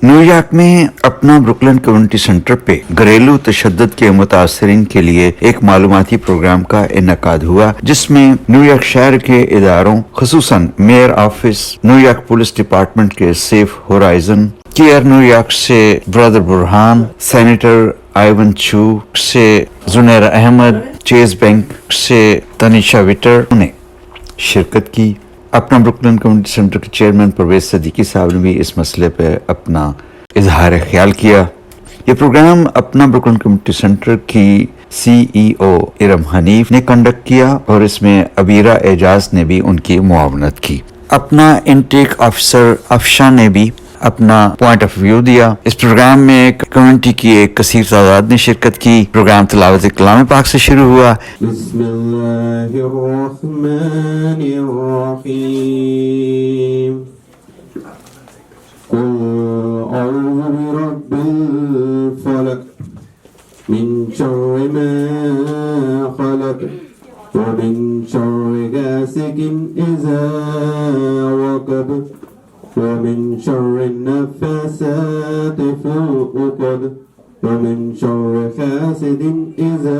New York में अपना Brooklyn community centre पे घरेलू तशद्दुद के मुतासरीन के लिए एक मालूमाती प्रोग्राम का इनकाद हुआ, जिसमें न्यूयॉर्क शहर के इदारों खुसूसन mayor office, New York police department के सेफ होराइजन, केयर न्यूयॉर्क से brother Burhan, senator Iwen Chu से जुनैर अहमद, चेज बैंक से तनिषा विटर ने शिरकत की। अपना ब्रुकलिन कम्युनिटी सेंटर के चेयरमैन परवेज सदीकी साहब ने भी इस मसले पर अपना इजहार ख्याल किया। ये प्रोग्राम अपना ब्रुकलिन कम्युनिटी सेंटर की CEO इरम हनीफ ने कंडक्ट किया और इसमें अबीरा एजाज ने भी उनकी मुआवनत की। अपना इनटेक ऑफिसर अफशा ने भी अपना पॉइंट ऑफ व्यू दिया। इस प्रोग्राम में कम्युनिटी की एक कसीर तादाद ने शिरकत की। प्रोग्राम तिलावत कलाम पाक से शुरू हुआ। ومن شر النفاثات في العقد ومن شر حاسد إذا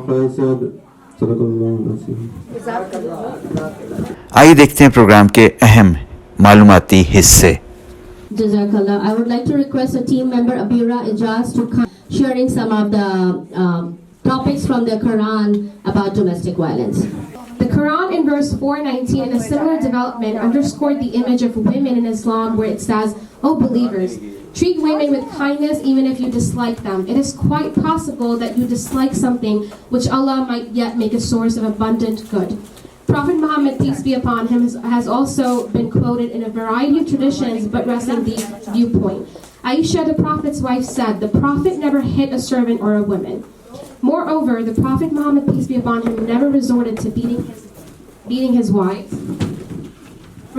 حسد صدق الله العظيم। आइए देखते हैं प्रोग्राम के अहम मालूमाती हिस्से। Jazakallah. I would like to request a team member Abira Ijaz to come sharing some of the topics from the Quran about domestic violence. The Quran in verse 419 in a similar development underscored the image of women in Islam where it says, "O believers, treat women with kindness even if you dislike them. It is quite possible that you dislike something which Allah might yet make a source of abundant good." Prophet Muhammad, peace be upon him, has also been quoted in a variety of traditions buttressing the viewpoint. Aisha, the Prophet's wife, said, "The Prophet never hit a servant or a woman." Moreover, the Prophet Muhammad, peace be upon him, never resorted to beating his wife,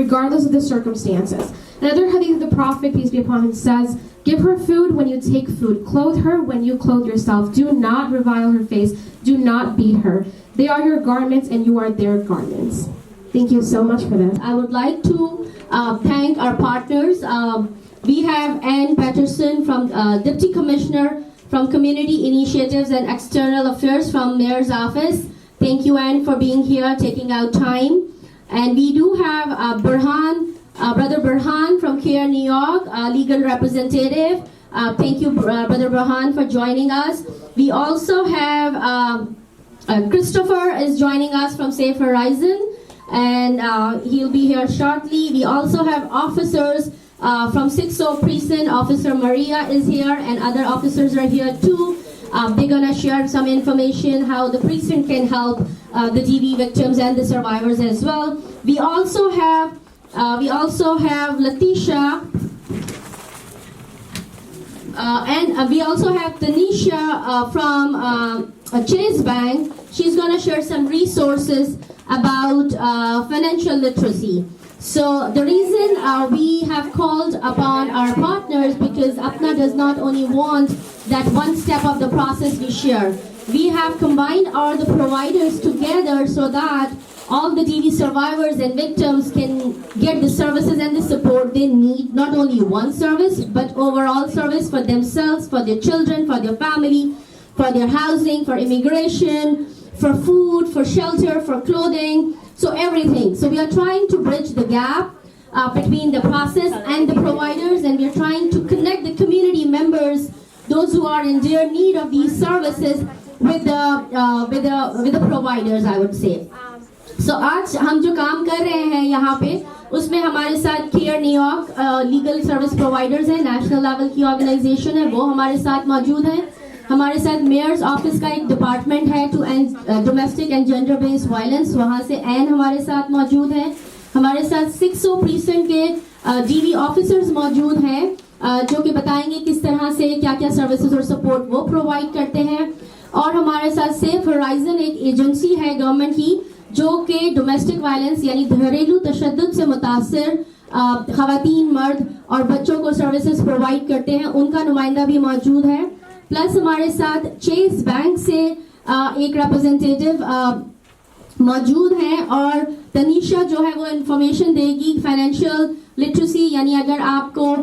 regardless of the circumstances. Another hadith of the Prophet, peace be upon him, says, "Give her food when you take food. Clothe her when you clothe yourself. Do not revile her face. Do not beat her. They are your garments and you are their garments." Thank you so much for that. I would like to thank our partners. We have Ann Patterson from Deputy Commissioner from Community Initiatives and External Affairs from Mayor's Office. Thank you, Ann, for being here, taking out time. And we do have Brother Burhan from Care New York, legal representative. Thank you, Brother Burhan, for joining us. We also have Christopher is joining us from Safe Horizon, and he'll be here shortly. We also have officers from 6O Precinct. Officer Maria is here and other officers are here too. They're going to share some information how the precinct can help the DV victims and the survivors as well. We also have Letitia and we also have Tanisha from Chase Bank. She's going to share some resources about financial literacy. So the reason we have called upon our partners, because APNA does not only want that one step of the process we share. We have combined all the providers together so that all the DV survivors and victims can get the services and the support they need. Not only one service, but overall service for themselves, for their children, for their family, for their housing, for immigration, for food, for shelter, for clothing. So everything. So we are trying to bridge the gap between the process and the providers, and we are trying to connect the community members, those who are in dire need of these services, with the providers, I would say. So आज हम जो काम कर रहे हैं यहाँ पे, उसमें हमारे साथ care New York legal service providers है, नेशनल लेवल की ऑर्गेनाइजेशन है, वो हमारे साथ मौजूद है। हमारे साथ मेयर्स ऑफिस का एक डिपार्टमेंट है to end domestic and gender based violence, वहाँ से एन हमारे साथ मौजूद है। हमारे साथ 6O प्रीसेंट के DV ऑफिसर्स मौजूद हैं जो कि बताएंगे किस तरह से क्या क्या सर्विसेज और सपोर्ट वो प्रोवाइड करते हैं। और हमारे साथ सेफ होराइजन एक एजेंसी है गवर्नमेंट की जो कि डोमेस्टिक वायलेंस यानी घरेलू तशद्दुद से मुतासर खवातीन, मर्द और बच्चों को सर्विसेज प्रोवाइड करते हैं, उनका नुमाइंदा भी मौजूद है। प्लस हमारे साथ चेस बैंक से एक रिप्रेजेंटेटिव मौजूद हैं और तनीशा जो है वो इंफॉर्मेशन देगी फाइनेंशियल लिटरेसी, यानी अगर आपको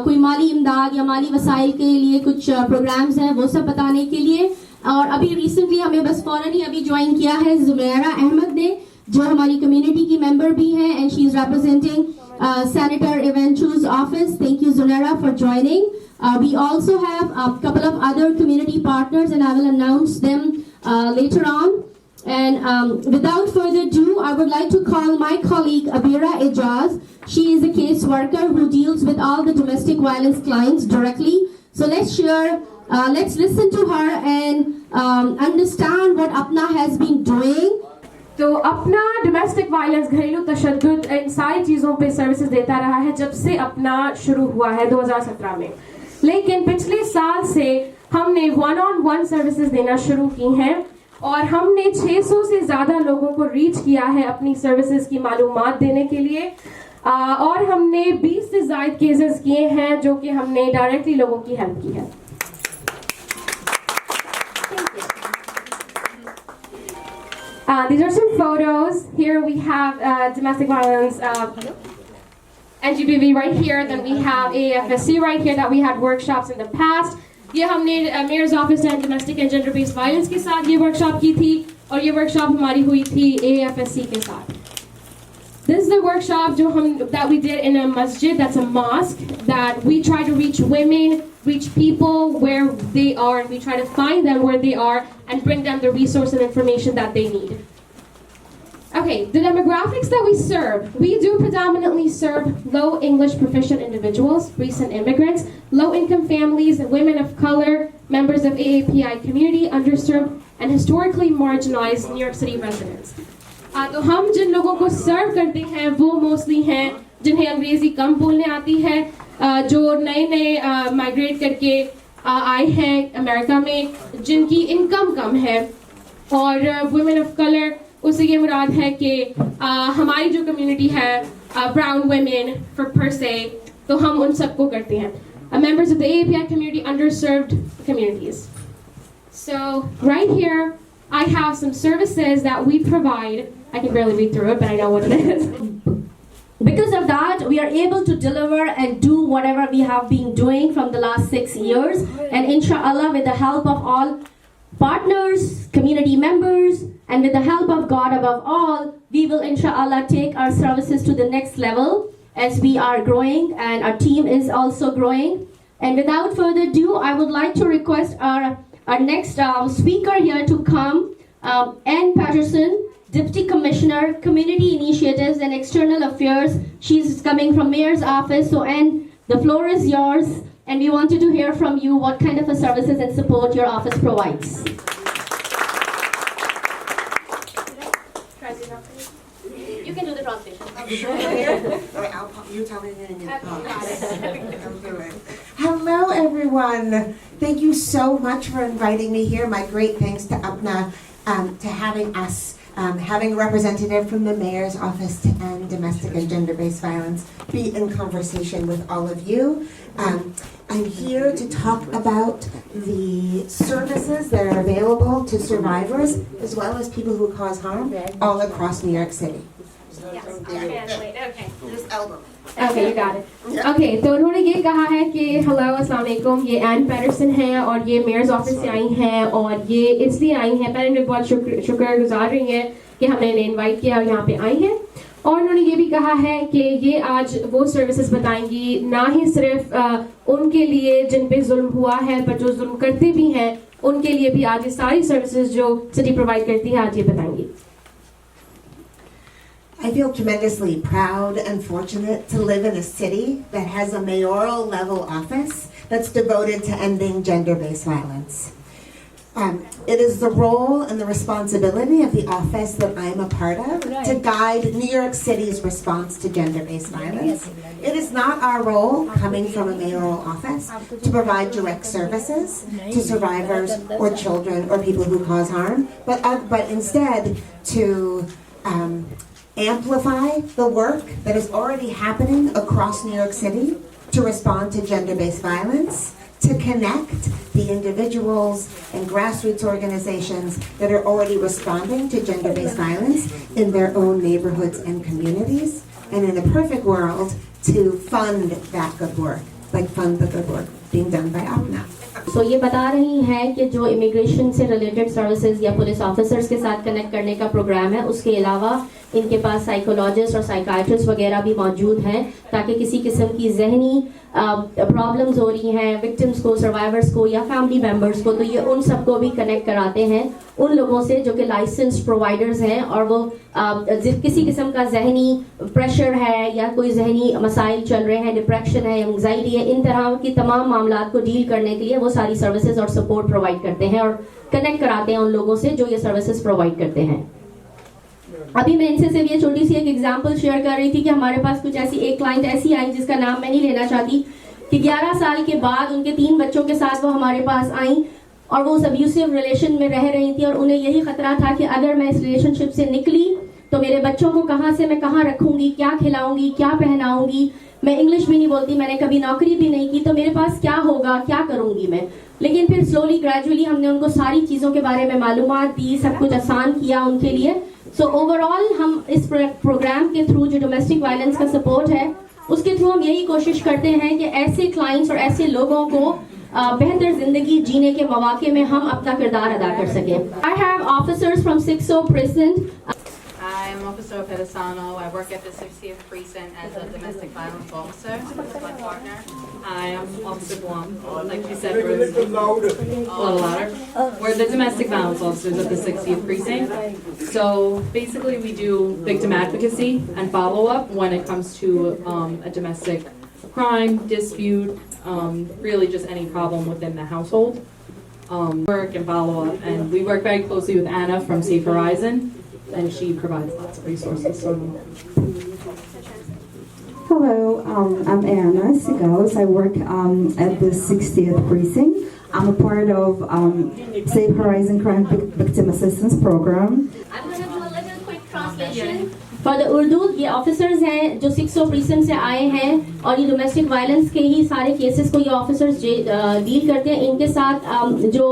कोई माली इमदाद या माली वसाइल के लिए कुछ प्रोग्राम्स हैं वो सब बताने के लिए। और अभी रिसेंटली हमें बस फौरन ही अभी ज्वाइन किया है जुमेरा अहमद ने, जो हमारी कम्युनिटी की मेंबर भी हैं, and she is representing senator Iwen Chu's office. Thank you Jumera for joining. We also have a couple of other community partners and I will announce them later on. And without further ado, I would like to call my colleague Abira Ejaz. She is a case worker who deals with all the domestic violence clients directly. So let's listen to her and understand what APNA has been doing. तो अपना domestic violence, घरेलू तशद्दुद, इन सारी चीज़ों पे services देता रहा है जब से अपना शुरू हुआ है 2017 में। लेकिन पिछले साल से हमने 1-on-1 सर्विसेज देना शुरू की हैं और हमने 600 से ज़्यादा लोगों को रीच किया है अपनी सर्विसेज की मालूमात देने के लिए। और हमने 20 से ज़ायद केसेस किए हैं जो कि हमने डायरेक्टली लोगों की हेल्प की है। These are some photos. Here we have domestic violence, NGBV right here. Then we have AFSC right here that we had workshops in the past. ये हमने mayor's office and domestic and gender based violence के साथ ये workshop की थी और ये workshop हमारी हुई थी AFSC के साथ। This is the workshop that we did in a masjid, that's a mosque, that we try to reach women, reach people where they are, and we try to find them where they are and bring them the resource and information that they need. Okay, the demographics that we serve. We do predominantly serve low English proficient individuals, recent immigrants, low-income families, women of color, members of AAPI community, underserved, and historically marginalized New York City residents. तो हम जिन लोगों को सर्व करते हैं वो mostly हैं जिन्हें अंग्रेजी कम बोलने आती है, जो नए माइग्रेट करके आए हैं अमेरिका में, जिनकी इनकम कम है, और वुमेन ऑफ कलर। उससे ये मुराद है कि हमारी जो कम्युनिटी है ब्राउन वुमेन फॉर पर से, तो हम उन सबको करते हैं। Members of the API community, underserved communities. So right here I have some services that we provide. I can barely read through it, but I know what it is. Because of that, we are able to deliver and do whatever we have been doing from the last 6 years. And inshallah, with the help of all partners, community members, and with the help of God above all, we will inshallah take our services to the next level as we are growing and our team is also growing. And without further ado, I would like to request our next speaker here to come, Ann Patterson, Deputy Commissioner, Community Initiatives and External Affairs. She's coming from Mayor's Office. So Ann, the floor is yours, and we wanted to hear from you what kind of services and support your office provides. You can do the translation. You tell me in your Hello, everyone. Thank you so much for inviting me here. My great thanks to APNA to having us, having a representative from the mayor's office to end domestic and gender-based violence be in conversation with all of you. I'm here to talk about the services that are available to survivors as well as people who cause harm all across New York City. Okay, you got it. Okay, तो उन्होंने ये कहा है कि hello अस्सलाम वालेकुम, ये N Patterson हैं और ये मेयर्स ऑफिस से आई हैं और ये इसलिए आई हैं, पहले मैं बहुत शुक्रगुजार रही हैं कि हमने इन्हें इनवाइट किया और यहाँ पे आई हैं। और उन्होंने ये भी कहा है कि ये आज वो सर्विसेज बताएंगी ना ही सिर्फ उनके लिए जिन पे जुल्म हुआ है, पर जो जुल्म करते भी हैं उनके लिए भी आज ये सारी सर्विसेज जो सिटी प्रोवाइड करती है आज ये बताएंगी। I feel tremendously proud and fortunate to live in a city that has a mayoral level office that's devoted to ending gender-based violence. It is the role and the responsibility of the office that I'm a part of to guide New York City's response to gender-based violence. It is not our role, coming from a mayoral office, to provide direct services to survivors or children or people who cause harm, but instead to amplify the work that is already happening across New York City to respond to gender-based violence, to connect the individuals and grassroots organizations that are already responding to gender-based violence in their own neighborhoods and communities, and in a perfect world, to fund that good work, like fund the good work being done by APNA. So ये बता रही हैं कि जो immigration से related services या police officers के साथ कनेक्ट करने का प्रोग्राम है, उसके अलावा इनके पास साइकोलॉजिस्ट और साइकाइट्रिस्ट वगैरह भी मौजूद हैं, ताकि किसी किस्म की जहनी प्रॉब्लम्स हो रही हैं विक्टिम्स को, सर्वाइवर्स को या फैमिली मेम्बर्स को, तो ये उन सबको भी कनेक्ट कराते हैं उन लोगों से जो कि लाइसेंस्ड प्रोवाइडर्स हैं, और वो किसी किस्म का जहनी प्रेशर है या कोई जहनी मसाइल चल रहे हैं, डिप्रेशन है, एंग्जाइटी है, इन तरह की तमाम मामलात को डील करने के लिए वो सारी सर्विसेज और सपोर्ट प्रोवाइड करते हैं और कनेक्ट कराते हैं उन लोगों से जो ये सर्विसेज प्रोवाइड करते हैं। अभी मैं इनसे सिर्फ ये छोटी सी एक एग्जांपल शेयर कर रही थी कि हमारे पास कुछ ऐसी एक क्लाइंट ऐसी आई जिसका नाम मैं नहीं लेना चाहती, कि 11 साल के बाद उनके 3 बच्चों के साथ वो हमारे पास आई और वो उस अब्यूसिव रिलेशन में रह रही थी, और उन्हें यही खतरा था कि अगर मैं इस रिलेशनशिप से निकली तो मेरे बच्चों को कहाँ से मैं कहाँ रखूंगी, क्या खिलाऊंगी, क्या पहनाऊंगी, मैं इंग्लिश भी नहीं बोलती, मैंने कभी नौकरी भी नहीं की, तो मेरे पास क्या होगा, क्या करूंगी मैं। लेकिन फिर स्लोली ग्रेजुअली हमने उनको सारी चीज़ों के बारे में मालूमात दी, सब कुछ आसान किया उनके लिए। सो ओवरऑल हम इस प्रोग्राम के थ्रू जो डोमेस्टिक वायलेंस का सपोर्ट है उसके थ्रू हम यही कोशिश करते हैं कि ऐसे क्लाइंट्स और ऐसे लोगों को बेहतर जिंदगी जीने के मौके में हम अपना किरदार अदा कर सकें। I have officers from 60 present. I am Officer Pedesano. I work at the 60th Precinct as a domestic violence officer with my partner. I am Officer Guam. Like you said, we're a little louder. We're the domestic violence officers at the 60th Precinct. So basically we do victim advocacy and follow-up when it comes to a domestic crime, dispute, really just any problem within the household. Work and follow-up. And we work very closely with Anna from Safe Horizon. And she provides lots of resources. So. Hello, I'm Anna Sigos. I work at the 60th Precinct. I'm a part of Safe Horizon Crime Victim Assistance Program. I'm going to do a little quick translation. For the Urdu, ये officers हैं जो 60 present से आए हैं और ये domestic violence के ही सारे केसेस को ये ऑफिसर्स डील करते हैं। इनके साथ जो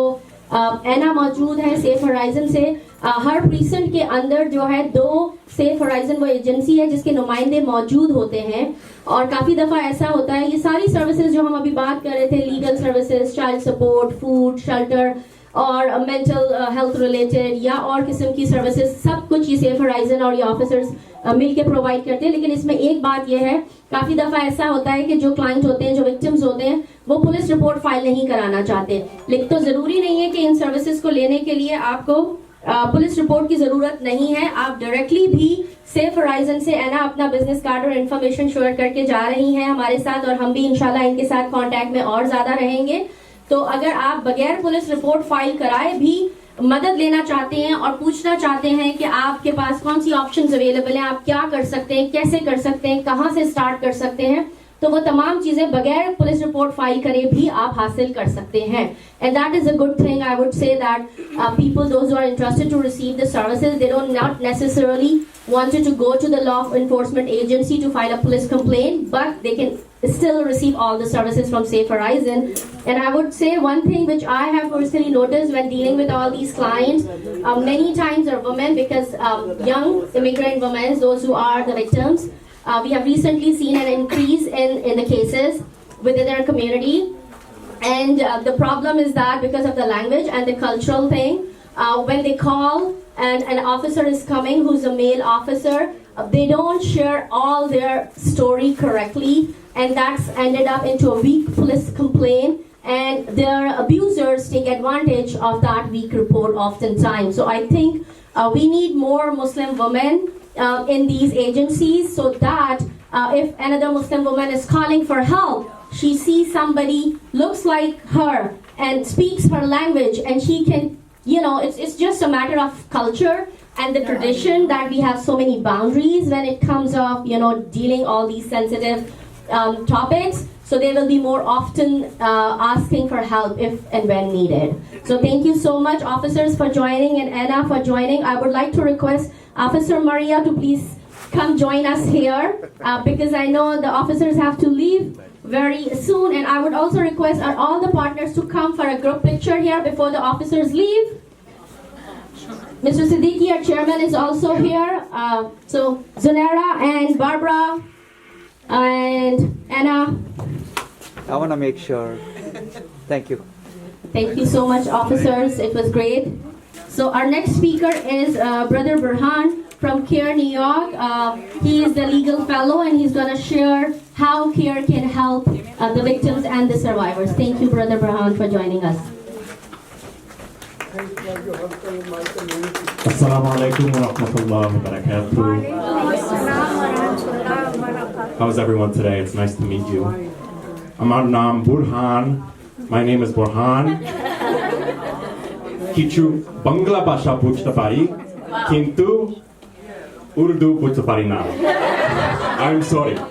एना मौजूद है सेफ होराइजन से, हर प्रीसेंट के अंदर जो है 2 सेफ होराइजन वो एजेंसी है जिसके नुमाइंदे मौजूद होते हैं। और काफी दफा ऐसा होता है ये सारी सर्विसेज जो हम अभी बात कर रहे थे, legal services, child support, food, shelter और मेंटल हेल्थ रिलेटेड या और किस्म की सर्विसेज, सब कुछ ये सेफ होराइजन और ये ऑफिसर्स मिलके प्रोवाइड करते हैं। लेकिन इसमें एक बात यह है, काफी दफा ऐसा होता है कि जो क्लाइंट होते हैं, जो विक्टिम्स होते हैं, वो पुलिस रिपोर्ट फाइल नहीं कराना चाहते। लेकिन तो जरूरी नहीं है कि इन सर्विसेज को लेने के लिए आपको पुलिस रिपोर्ट की जरूरत नहीं है। आप डायरेक्टली भी सेफ होराइजन से एना अपना बिजनेस कार्ड और इन्फॉर्मेशन शेयर करके जा रही हैं हमारे साथ, और हम भी इंशाल्लाह इनके साथ कांटेक्ट में और ज्यादा रहेंगे। तो अगर आप बगैर पुलिस रिपोर्ट फाइल कराए भी मदद लेना चाहते हैं और पूछना चाहते हैं कि आपके पास कौन सी ऑप्शंस अवेलेबल हैं, आप क्या कर सकते हैं, कैसे कर सकते हैं, कहां से स्टार्ट कर सकते हैं, तो वो तमाम चीजें बगैर पुलिस रिपोर्ट फाइल करे भी आप हासिल कर सकते हैं। And that is a good thing. I would say that people those who are interested to receive the services, they don't not necessarily wanted to go to the law enforcement agency to file a police complaint, but they can still receive all the services from Safe Horizon. And I would say one thing which I have personally noticed when dealing with all these clients, many times are women, because young immigrant women, those who are the victims, we have recently seen an increase in the cases within their community. And the problem is that because of the language and the cultural thing, when they call and an officer is coming who's a male officer, they don't share all their story correctly, and that's ended up into a weak police complaint, and their abusers take advantage of that weak report oftentimes. So I think we need more Muslim women in these agencies, so that if another Muslim woman is calling for help, she sees somebody looks like her and speaks her language, and she can, you know, it's just a matter of culture and the tradition that we have so many boundaries when it comes of, you know, dealing all these sensitive topics. So they will be more often asking for help if and when needed. So thank you so much, officers, for joining, and Anna for joining. I would like to request Officer Maria to please come join us here, because I know the officers have to leave very soon. And I would also request all the partners to come for a group picture here before the officers leave. Mr. Siddiqui, our chairman, is also here. So Zunaira and Barbara and Anna. I want to make sure. Thank you. Thank you so much, officers. It was great. So our next speaker is Brother Burhan from CARE New York. He is the legal fellow and he's going to share how CARE can help the victims and the survivors. Thank you, Brother Burhan, for joining us. Assalamu alaikum wa rahmatullahi wa barakatuh. How is everyone today? It's nice to meet you. Amar naam Burhan. My name is Burhan. Kichu Bangla Basha buchte pari, kintu Urdu buchte pari na. I'm sorry. So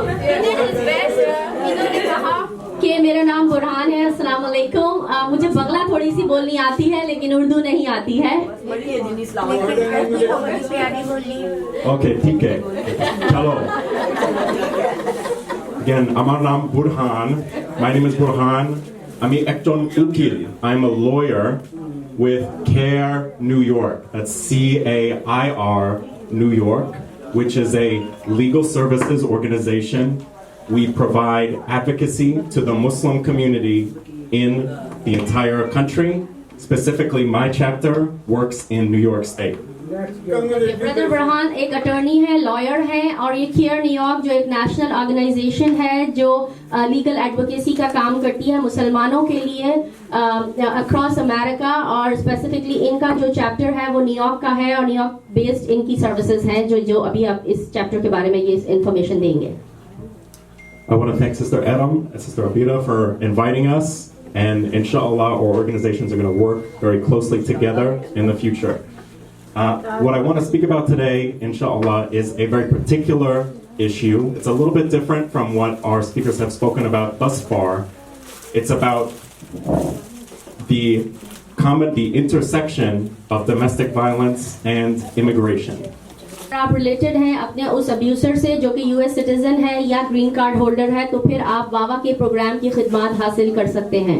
he did his best. इन्होंने कहा कि मेरा नाम बुरहान है. अस्सलाम वालेकुम. मुझे बंगला थोड़ी सी बोलनी आती है लेकिन उर्दू नहीं आती है. Okay, ठीक है. Chalo. Again, Amar naam Burhan. My name is Burhan. Ami ekton ukil. I'm a lawyer with CARE New York. That's CAIR New York, which is a legal services organization. We provide advocacy to the Muslim community in the entire country. Specifically, my chapter works in New York State. Brother Burhan एक attorney है, lawyer है और ये care New York जो एक national organisation है जो legal advocacy का काम करती है मुसलमानों के लिए अक्रॉस अमेरिका और स्पेसिफिकली इनका जो चैप्टर है वो न्यूयॉर्क का है और न्यूयॉर्क बेस्ड इनकी सर्विसेज हैं जो अभी आप इस चैप्टर के बारे में ये इन्फॉर्मेशन देंगे. I want to thank Sister Adam and Sister Abida for inviting us, and inshallah our organizations are going to work very closely together in the future. What I want to speak about today, inshallah, is a very particular issue. It's a little bit different from what our speakers have spoken about thus far. It's about the intersection of domestic violence and immigration. आप related हैं अपने उस अब्यूसर से जो कि US citizen है या green card holder है तो फिर आप वावा के प्रोग्राम की खिदमत हासिल कर सकते हैं.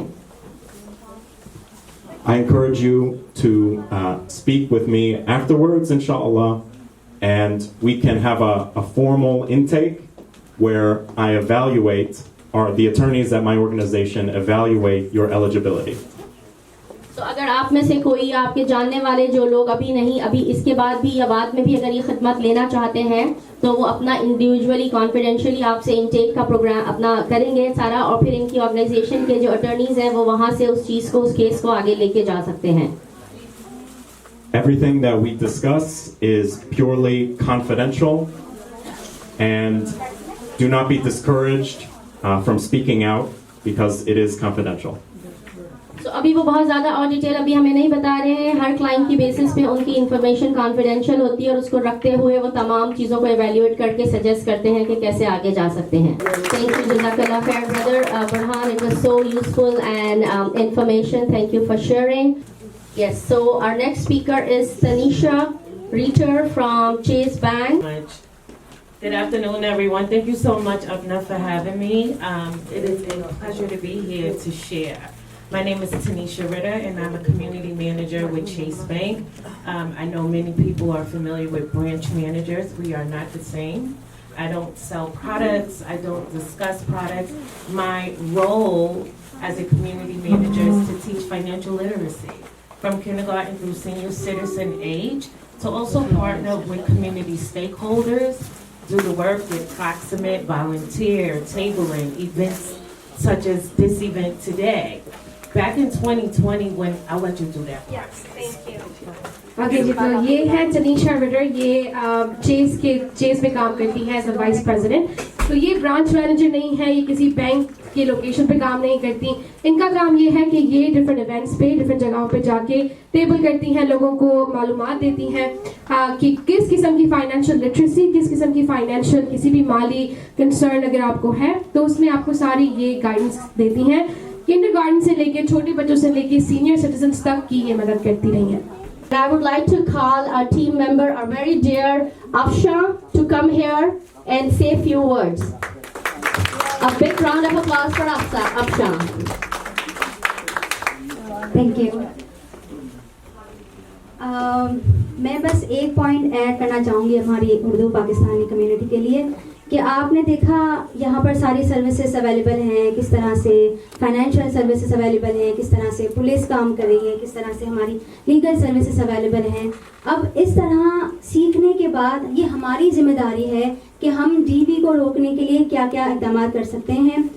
I encourage you to speak with me afterwards, inshallah, and we can have a formal intake where I evaluate, or the attorneys at my organization evaluate your eligibility. तो अगर आप में से कोई आपके जानने वाले जो लोग अभी इसके बाद भी या बाद में भी अगर ये खिदमत लेना चाहते हैं तो वो अपना इंडिविजुअली कॉन्फिडेंशियली आपसे इनटेक का प्रोग्राम अपना करेंगे सारा और फिर इनकी ऑर्गेनाइजेशन के जो अटॉर्नीज हैं वो वहां से उस चीज को उस केस को आगे लेके जा सकते हैं. Everything that we discuss is purely confidential, and do not be discouraged from speaking out because it is confidential. तो अभी वो बहुत ज़्यादा और डिटेल अभी हमें नहीं बता रहे हैं. हर क्लाइंट की बेसिस पे उनकी इन्फॉर्मेशन कॉन्फिडेंशियल होती है और उसको रखते हुए वो तमाम चीज़ों को एवेल्युएट करके सजेस्ट करते हैं कि कैसे आगे जा सकते हैं. थैंक यू जज़ाकल्लाह खैर brother Burhan. It was so useful and information. Thank you for sharing. Yes, so our next speaker is Tanisha Reiter from Chase Bank. Good afternoon, everyone. Thank you so much, APNA, for having me. It is a pleasure to be here to share. My name is Tanisha Ritter, and I'm a community manager with Chase Bank. I know many people are familiar with branch managers. We are not the same. I don't sell products. I don't discuss products. My role as a community manager is to teach financial literacy from kindergarten through senior citizen age, to also partner with community stakeholders, do the work with proximate, volunteer, tabling, events such as this event today. Back in 2020 when, I'll let you do that. Yes, thank you. Okay, जी तो ये है Tanisha Ritter. ये chess में काम करती है as a vice president. तो ये ब्रांच मैनेजर नहीं है, ये किसी बैंक के लोकेशन पे काम नहीं करती. इनका काम ये है कि ये डिफरेंट इवेंट्स पे डिफरेंट जगहों पे जाके टेबल करती हैं, लोगों को मालूमात देती हैं कि किस किस्म की फाइनेंशियल लिटरेसी, किस किस्म की फाइनेंशियल किसी भी माली कंसर्न अगर आपको है तो उसमें आपको सारी ये गाइडेंस देती हैं. किंडरगार्टन से लेके छोटे बच्चों से लेके सीनियर सिटीजन्स तक की ये मदद करती रही हैं. I would like to call our team member, our very dear Afsha, to come here and say a few words. A big round of applause for Afsha. Thank you. मैं बस एक पॉइंट ऐड करना चाहूँगी हमारी Urdu Pakistani community के लिए कि आपने देखा यहाँ पर सारी सर्विसेज अवेलेबल हैं, किस तरह से फाइनेंशियल सर्विसेज अवेलेबल हैं, किस तरह से पुलिस काम कर रही है, किस तरह से हमारी लीगल सर्विसेज अवेलेबल हैं। अब इस तरह सीखने के बाद ये हमारी जिम्मेदारी है कि हम डीवी को रोकने के लिए क्या क्या इक़दाम कर सकते हैं।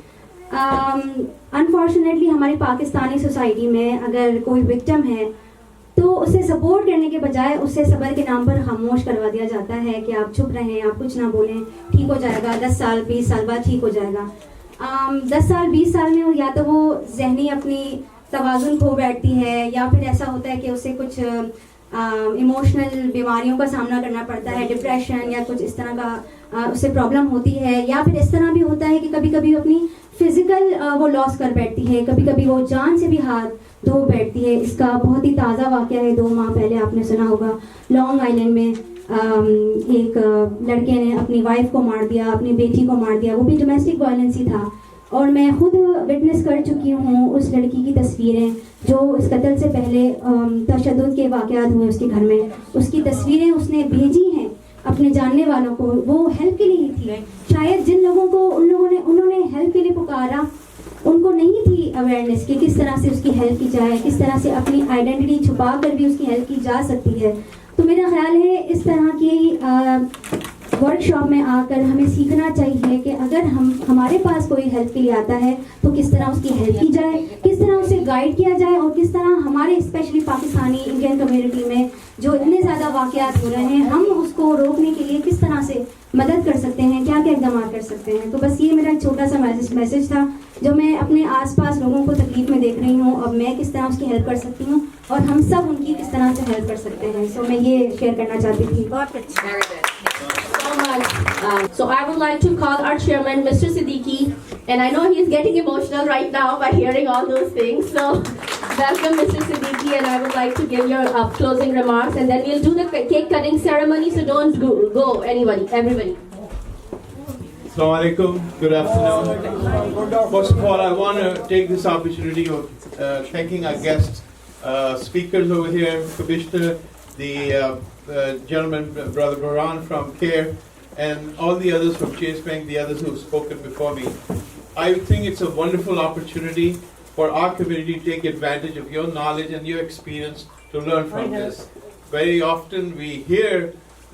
अनफॉर्चुनेटली हमारी पाकिस्तानी सोसाइटी में अगर कोई विक्टिम है तो उसे सपोर्ट करने के बजाय उससे सबर के नाम पर खामोश करवा दिया जाता है कि आप चुप रहें, आप कुछ ना बोलें, ठीक हो जाएगा, 10 साल 20 साल बाद ठीक हो जाएगा। 10 साल 20 साल में या तो वो जहनी अपनी तवाज़ुन खो बैठती है या फिर ऐसा होता है कि उसे कुछ इमोशनल बीमारियों का सामना करना पड़ता है, डिप्रेशन या कुछ इस तरह का उससे प्रॉब्लम होती है, या फिर इस तरह भी होता है कि कभी कभी अपनी फिजिकल वो लॉस कर बैठती है, कभी कभी वो जान से भी हाथ धो बैठती है। इसका बहुत ही ताज़ा वाक़या है, 2 माह पहले आपने सुना होगा लॉन्ग आइलैंड में एक लड़के ने अपनी वाइफ को मार दिया, अपनी बेटी को मार दिया, वो भी डोमेस्टिक वायलेंस ही था। और मैं खुद विटनेस कर चुकी हूँ उस लड़की की तस्वीरें जो इस कत्ल से पहले तशद्दुद के वाक़यात हुए उसके घर में, उसकी तस्वीरें उसने भेजी हैं अपने जानने वालों को, वो हेल्प के लिए ही थी। शायद जिन लोगों को उन्होंने हेल्प के लिए पुकारा उनको नहीं थी अवेयरनेस कि किस तरह से उसकी हेल्प की जाए, किस तरह से अपनी आइडेंटिटी छुपा कर भी उसकी हेल्प की जा सकती है। तो मेरा ख्याल है इस तरह की वर्कशॉप में आकर हमें सीखना चाहिए कि अगर हमारे पास कोई हेल्प के लिए आता है तो किस तरह उसकी हेल्प की जाए, किस तरह उसे गाइड किया जाए, और किस तरह हमारे स्पेशली पाकिस्तानी इंडियन कम्युनिटी में जो इतने ज़्यादा वाक़यात हो रहे हैं हम उसको रोकने के लिए किस तरह से मदद कर सकते हैं, क्या क्या इक़दाम कर सकते हैं। तो बस ये मेरा एक छोटा सा मैसेज था जो मैं अपने आसपास लोगों को तकलीफ में देख रही हूँ, अब मैं किस तरह उसकी हेल्प कर सकती हूँ और हम सब उनकी किस तरह से हेल्प कर सकते हैं। सो मैं ये शेयर करना चाहती थी। बहुत अच्छा। So I would like to call our chairman, Mr. Siddiqui, and I know he's getting emotional right now by hearing all those things. So welcome, Mr. Siddiqui, and I would like to give your closing remarks, and then we'll do the cake cutting ceremony. So don't go anybody, everybody. Assalamu alaikum. Good afternoon. First of all, I want to take this opportunity of thanking our guests, speakers over here, Commissioner, the gentleman, Brother Baran from CARE, and all the others from Chase Bank, the others who have spoken before me. I think it's a wonderful opportunity for our community to take advantage of your knowledge and your experience to learn from this. Very often we hear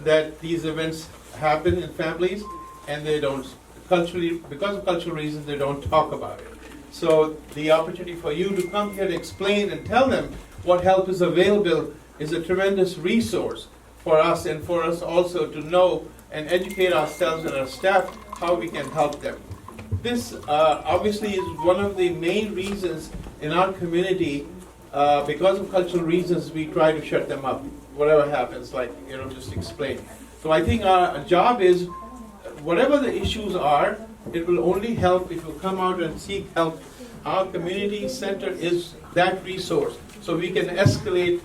that these events happen in families and they don't, because of cultural reasons, they don't talk about it. So the opportunity for you to come here to explain and tell them what help is available is a tremendous resource for us, and for us also to know and educate ourselves and our staff how we can help them. This obviously is one of the main reasons in our community, because of cultural reasons, we try to shut them up, whatever happens, like, just explain. So I think our job is, whatever the issues are, it will only help if you come out and seek help. Our community center is that resource, so we can escalate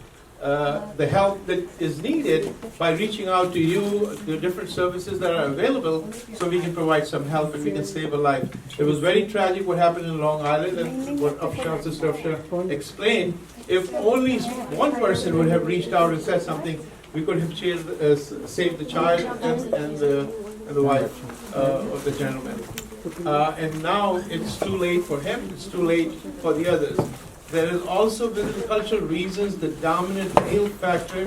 the help that is needed by reaching out to you, the different services that are available, so we can provide some help and we can save a life. It was very tragic what happened in Long Island, and what Sister Afsha explained. If only one person would have reached out and said something, we could have saved the child and the wife of the gentleman. And now it's too late for him, it's too late for the others. There is also, within cultural reasons, the dominant male factor,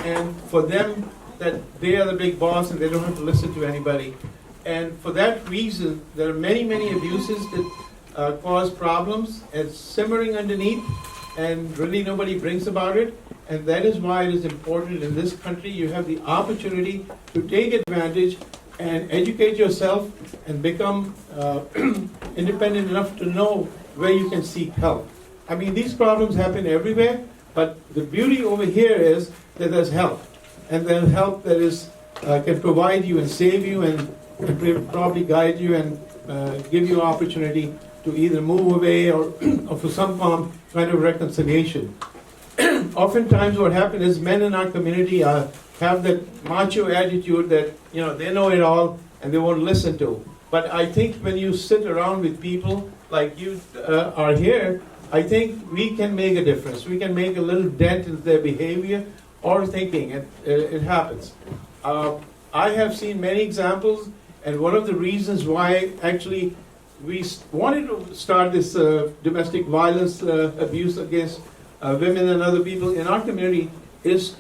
and for them, that they are the big boss and they don't have to listen to anybody. And for that reason, there are many, many abuses that cause problems and simmering underneath, and really nobody brings about it. And that is why it is important in this country you have the opportunity to take advantage and educate yourself and become independent enough to know where you can seek help. I mean, these problems happen everywhere, but the beauty over here is that there's help. And there's help that is can provide you and save you and probably guide you and give you opportunity to either move away or for some kind of reconciliation. Oftentimes what happens is men in our community have that macho attitude that, they know it all and they won't listen to. But I think when you sit around with people like you are here, I think we can make a difference. We can make a little dent in their behavior or thinking. It happens. I have seen many examples, and one of the reasons why actually we wanted to start this domestic violence abuse against women and other people in our community is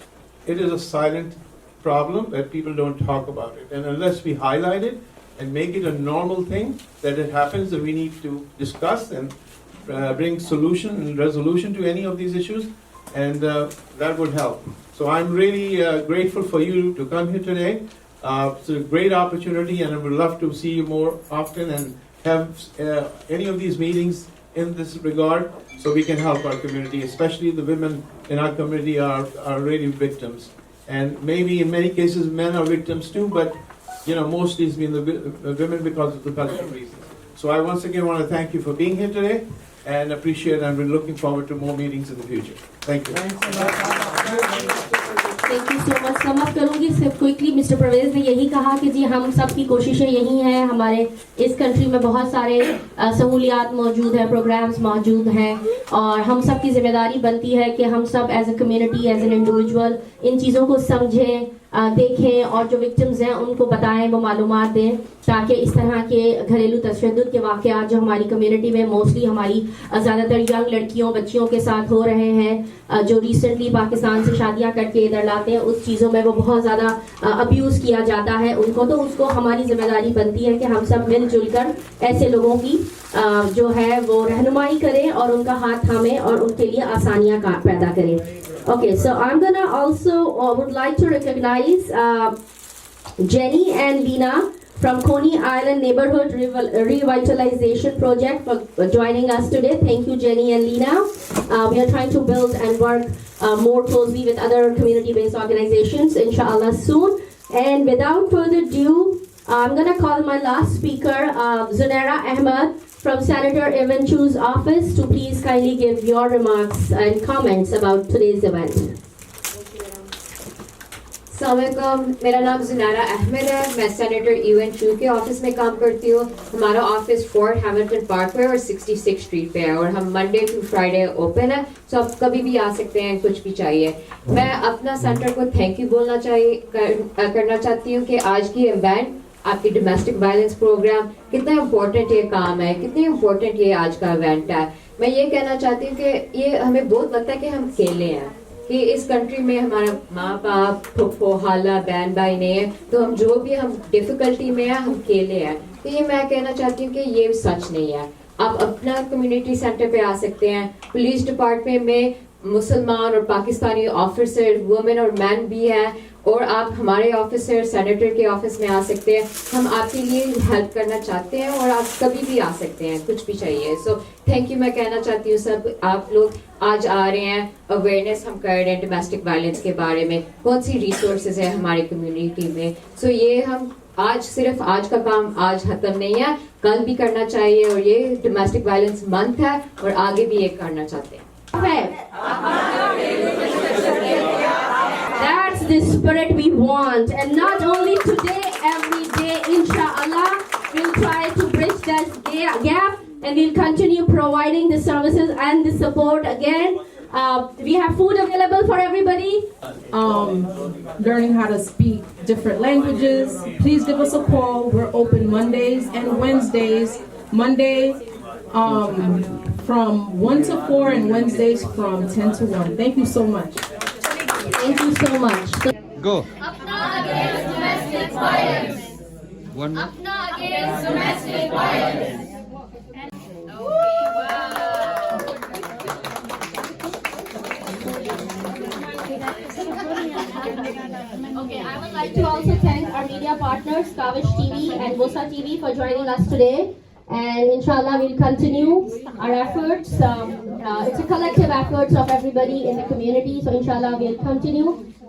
it is a silent problem that people don't talk about it. And unless we highlight it and make it a normal thing that it happens, that we need to discuss and bring solution and resolution to any of these issues, and that would help. So I'm really grateful for you to come here today. It's a great opportunity, and I would love to see you more often and have any of these meetings in this regard, so we can help our community, especially the women in our community are really victims. And maybe in many cases men are victims too, but mostly it's been the women because of the cultural reasons. So I once again want to thank you for being here today and appreciate, and we're looking forward to more meetings in the future. Thank you. Thank you so much. Sum up करूंगी सिर्फ quickly. Mister Parvez ने यही कहा कि जी हम सब की कोशिशें यही हैं, हमारे इस कंट्री में बहुत सारे सहूलियात मौजूद हैं, प्रोग्राम्स मौजूद हैं, और हम सब की जिम्मेदारी बनती है कि हम सब as a community, as an individual इन चीज़ों को समझें, देखें, और जो विक्टिम्स हैं उनको बताएं, वो मालूमात दें, ताकि इस तरह के घरेलू तशद्दुद के वाक़यात जो हमारी कम्युनिटी में मोस्टली हमारी ज़्यादातर यंग लड़कियों बच्चियों के साथ हो रहे हैं, जो रिसेंटली पाकिस्तान से शादियां करके इधर लाते हैं, उस चीज़ों में वो बहुत ज़्यादा अब्यूज़ किया जाता है उनको। तो उसको हमारी जिम्मेदारी बनती है कि हम सब मिलजुल कर ऐसे लोगों की जो है वो रहनुमाई करें और उनका हाथ थामें और उनके लिए आसानियाँ पैदा करें। Okay, so I'm gonna also would like to recognize Jenny and Lena from Coney Island Neighborhood Revitalization Project for joining us today. Thank you, Jenny and Lena. We are trying to build and work more closely with other community-based organizations, inshallah, soon. And without further ado, I'm gonna call my last speaker, Zunaira Ahmed, from Senator Evan Chu's office, to please kindly give your remarks and comments about today's event. अस्सलामुअलैकुम, मेरा नाम जुनैरा अहमद है। मैं senator even चू के office में काम करती हूँ। हमारा ऑफिस फोर्ट हैमिल्टन पार्क पे और 66 स्ट्रीट पे है, और हम मंडे टू फ्राइडे ओपन है, तो आप कभी भी आ सकते हैं, कुछ भी चाहिए। मैं अपना सेंटर को थैंक यू बोलना करना चाहती हूँ कि आज की इवेंट, आपकी डोमेस्टिक वायलेंस प्रोग्राम, कितना इम्पोर्टेंट ये काम है, कितनी इम्पोर्टेंट ये आज का इवेंट है। मैं ये कहना चाहती हूँ कि ये हमें बहुत लगता है कि हम अकेले हैं, कि इस कंट्री में हमारा माँ बाप, फुफ्फो, हाला, बहन भाई नहीं है, तो हम जो भी हम डिफिकल्टी में है, हम अकेले हैं। तो ये मैं कहना चाहती हूँ कि ये सच नहीं है। आप अपना कम्युनिटी सेंटर पे आ सकते हैं। पुलिस डिपार्टमेंट में मुसलमान और पाकिस्तानी ऑफिसर, वुमेन और मैन भी हैं, और आप हमारे ऑफिसर सेनेटर के ऑफिस में आ सकते हैं। हम आपके लिए हेल्प करना चाहते हैं, और आप कभी भी आ सकते हैं, कुछ भी चाहिए। सो थैंक यू मैं कहना चाहती हूँ सब आप लोग आज आ रहे हैं, अवेयरनेस हम कर रहे हैं डोमेस्टिक वायलेंस के बारे में, कौन सी रिसोर्सेज है हमारी कम्युनिटी में। सो ये हम आज सिर्फ आज का काम आज खत्म नहीं है, कल भी करना चाहिए, और ये डोमेस्टिक वायलेंस मंथ है और आगे भी ये करना चाहते हैं। That's the spirit we want, and not only today, every day, inshallah, we'll try to bridge that gap, and we'll continue providing the services and the support again. We have food available for everybody. Learning how to speak different languages. Please give us a call. We're open Mondays and Wednesdays. Monday from 1 to 4, and Wednesdays from 10 to 1. Thank you so much. Thank you so much. Go. APNA against domestic violence. One more. APNA against domestic violence. Okay, I would like to also thank our media partners, Kavish TV and Vosa TV, for joining us today. And inshallah, we'll continue our efforts. It's a collective effort of everybody in the community. So inshallah, we'll continue.